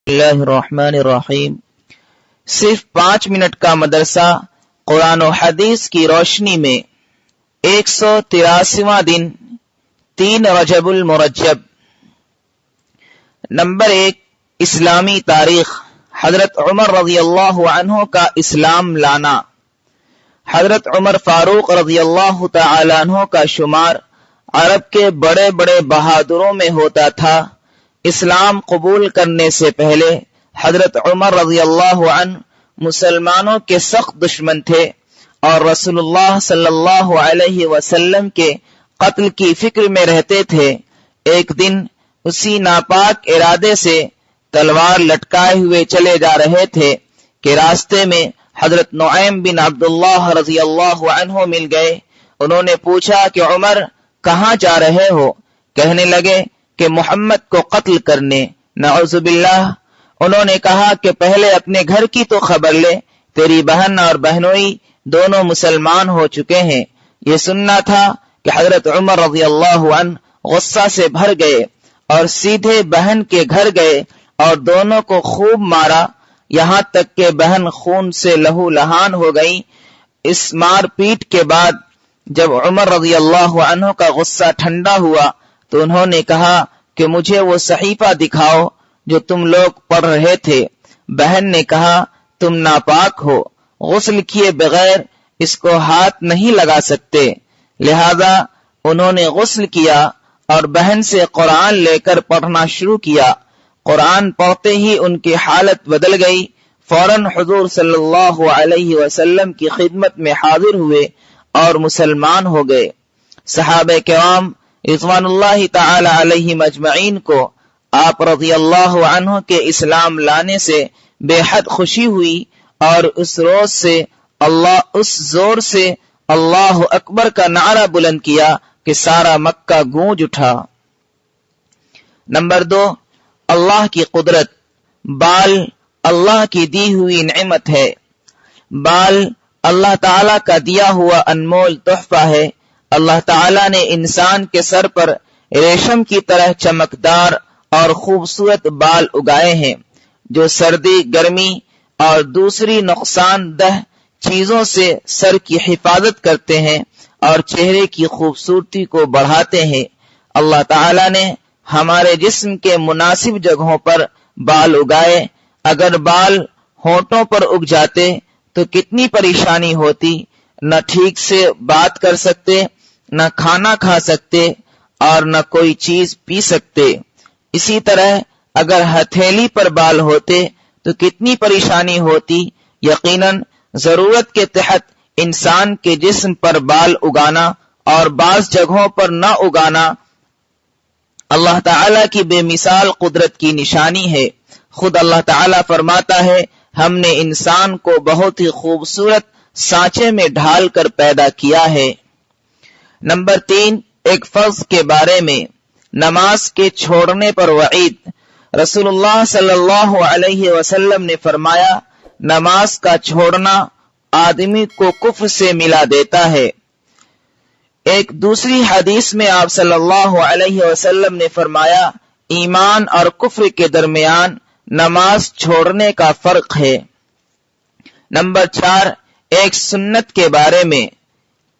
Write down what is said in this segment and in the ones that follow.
اللہ الرحمن الرحیم۔ صرف 5 منٹ کا مدرسہ قرآن و حدیث کی روشنی میں 183واں دن 3 رجب المرجب۔ نمبر 1، اسلامی تاریخ۔ حضرت عمر رضی اللہ عنہ کا اسلام لانا۔ حضرت عمر فاروق رضی اللہ تعالی عنہ کا شمار عرب کے بڑے بڑے بہادروں میں ہوتا تھا۔ اسلام قبول کرنے سے پہلے حضرت عمر رضی اللہ عنہ مسلمانوں کے سخت دشمن تھے اور رسول اللہ صلی اللہ علیہ وسلم کے قتل کی فکر میں رہتے تھے۔ ایک دن اسی ناپاک ارادے سے تلوار لٹکائے ہوئے چلے جا رہے تھے کہ راستے میں حضرت نعیم بن عبداللہ رضی اللہ عنہ مل گئے۔ انہوں نے پوچھا کہ عمر کہاں جا رہے ہو؟ کہنے لگے کہ محمد کو قتل کرنے۔ نعوذ باللہ۔ انہوں نے کہا کہ پہلے اپنے گھر کی تو خبر لے، تیری بہن اور بہنوئی دونوں مسلمان ہو چکے ہیں۔ یہ سننا تھا کہ حضرت عمر رضی اللہ عنہ غصہ سے بھر گئے اور سیدھے بہن کے گھر گئے اور دونوں کو خوب مارا، یہاں تک کہ بہن خون سے لہو لہان ہو گئی۔ اس مار پیٹ کے بعد جب عمر رضی اللہ عنہ کا غصہ ٹھنڈا ہوا تو انہوں نے کہا کہ مجھے وہ صحیفہ دکھاؤ جو تم لوگ پڑھ رہے تھے۔ بہن نے کہا تم ناپاک ہو، غسل کیے بغیر اس کو ہاتھ نہیں لگا سکتے۔ لہذا انہوں نے غسل کیا اور بہن سے قرآن لے کر پڑھنا شروع کیا۔ قرآن پڑھتے ہی ان کی حالت بدل گئی۔ فوراً حضور صلی اللہ علیہ وسلم کی خدمت میں حاضر ہوئے اور مسلمان ہو گئے۔ صحابہ کرام رضوان اللہ تعالی علیہم اجمعین کو آپ رضی اللہ عنہ کے اسلام لانے سے بے حد خوشی ہوئی اور اس زور سے اللہ اکبر کا نعرہ بلند کیا کہ سارا مکہ گونج اٹھا۔ نمبر 2، اللہ کی قدرت۔ بال اللہ کی دی ہوئی نعمت ہے۔ بال اللہ تعالی کا دیا ہوا انمول تحفہ ہے۔ اللہ تعالیٰ نے انسان کے سر پر ریشم کی طرح چمکدار اور خوبصورت بال اگائے ہیں جو سردی، گرمی اور دوسری نقصان دہ چیزوں سے سر کی حفاظت کرتے ہیں اور چہرے کی خوبصورتی کو بڑھاتے ہیں۔ اللہ تعالیٰ نے ہمارے جسم کے مناسب جگہوں پر بال اگائے۔ اگر بال ہونٹوں پر اگ جاتے تو کتنی پریشانی ہوتی، نہ ٹھیک سے بات کر سکتے، نہ کھانا کھا سکتے اور نہ کوئی چیز پی سکتے۔ اسی طرح اگر ہتھیلی پر بال ہوتے تو کتنی پریشانی ہوتی۔ یقیناً ضرورت کے تحت انسان کے جسم پر بال اگانا اور بعض جگہوں پر نہ اگانا اللہ تعالیٰ کی بے مثال قدرت کی نشانی ہے۔ خود اللہ تعالیٰ فرماتا ہے ہم نے انسان کو بہت ہی خوبصورت سانچے میں ڈھال کر پیدا کیا ہے۔ نمبر 3، ایک فرض کے بارے میں۔ نماز کے چھوڑنے پر وعید۔ رسول اللہ صلی اللہ علیہ وسلم نے فرمایا نماز کا چھوڑنا آدمی کو کفر سے ملا دیتا ہے۔ ایک دوسری حدیث میں آپ صلی اللہ علیہ وسلم نے فرمایا ایمان اور کفر کے درمیان نماز چھوڑنے کا فرق ہے۔ نمبر 4، ایک سنت کے بارے میں۔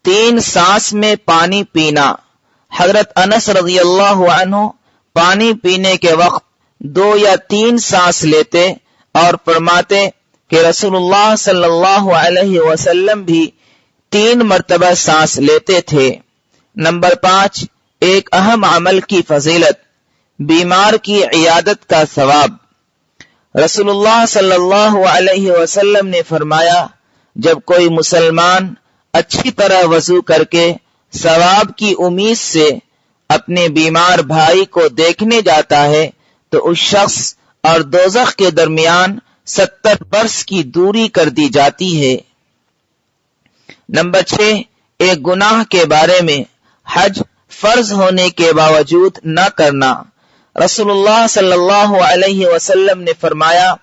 3 سانس میں پانی پینا۔ حضرت انس رضی اللہ عنہ پانی پینے کے وقت 2 یا 3 سانس لیتے اور فرماتے کہ رسول اللہ صلی اللہ علیہ وسلم بھی 3 مرتبہ سانس لیتے تھے۔ نمبر 5، ایک اہم عمل کی فضیلت۔ بیمار کی عیادت کا ثواب۔ رسول اللہ صلی اللہ علیہ وسلم نے فرمایا جب کوئی مسلمان اچھی طرح وضو کر کے ثواب کی امید سے اپنے بیمار بھائی کو دیکھنے جاتا ہے تو اس شخص اور دوزخ کے درمیان 70 برس کی دوری کر دی جاتی ہے۔ نمبر 6، ایک گناہ کے بارے میں۔ حج فرض ہونے کے باوجود نہ کرنا۔ رسول اللہ صلی اللہ علیہ وسلم نے فرمایا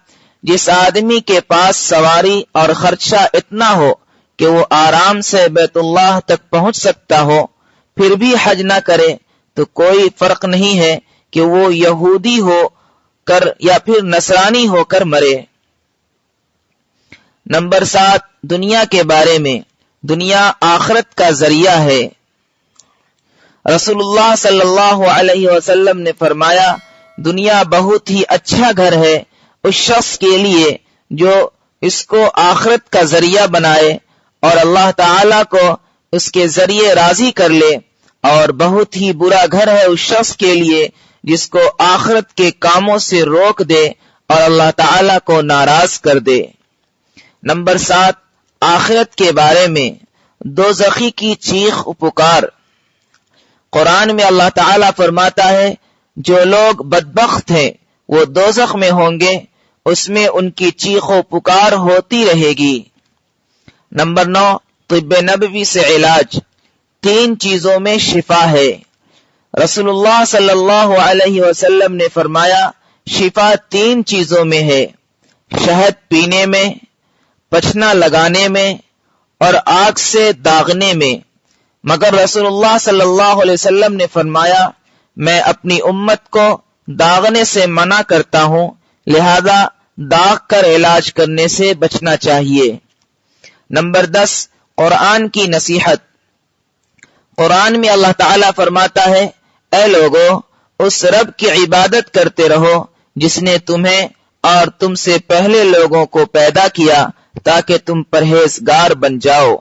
جس آدمی کے پاس سواری اور خرچہ اتنا ہو کہ وہ آرام سے بیت اللہ تک پہنچ سکتا ہو پھر بھی حج نہ کرے تو کوئی فرق نہیں ہے کہ وہ یہودی ہو کر یا پھر نصرانی ہو کر مرے۔ نمبر 7، دنیا کے بارے میں۔ دنیا آخرت کا ذریعہ ہے۔ رسول اللہ صلی اللہ علیہ وسلم نے فرمایا، دنیا بہت ہی اچھا گھر ہے اس شخص کے لیے جو اس کو آخرت کا ذریعہ بنائے اور اللہ تعالی کو اس کے ذریعے راضی کر لے، اور بہت ہی برا گھر ہے اس شخص کے لیے جس کو آخرت کے کاموں سے روک دے اور اللہ تعالی کو ناراض کر دے۔ نمبر 7، آخرت کے بارے میں دوزخی کی چیخ و پکار۔ قرآن میں اللہ تعالیٰ فرماتا ہے، جو لوگ بدبخت ہیں وہ دوزخ میں ہوں گے، اس میں ان کی چیخ و پکار ہوتی رہے گی۔ نمبر 9، طب نبوی سے علاج۔ 3 چیزوں میں شفا ہے۔ رسول اللہ صلی اللہ علیہ وسلم نے فرمایا، شفا 3 چیزوں میں ہے، شہد پینے میں، پچھنا لگانے میں، اور آگ سے داغنے میں۔ مگر رسول اللہ صلی اللہ علیہ وسلم نے فرمایا، میں اپنی امت کو داغنے سے منع کرتا ہوں، لہذا داغ کر علاج کرنے سے بچنا چاہیے۔ نمبر 10، قرآن کی نصیحت۔ قرآن میں اللہ تعالیٰ فرماتا ہے، اے لوگو، اس رب کی عبادت کرتے رہو جس نے تمہیں اور تم سے پہلے لوگوں کو پیدا کیا تاکہ تم پرہیزگار بن جاؤ۔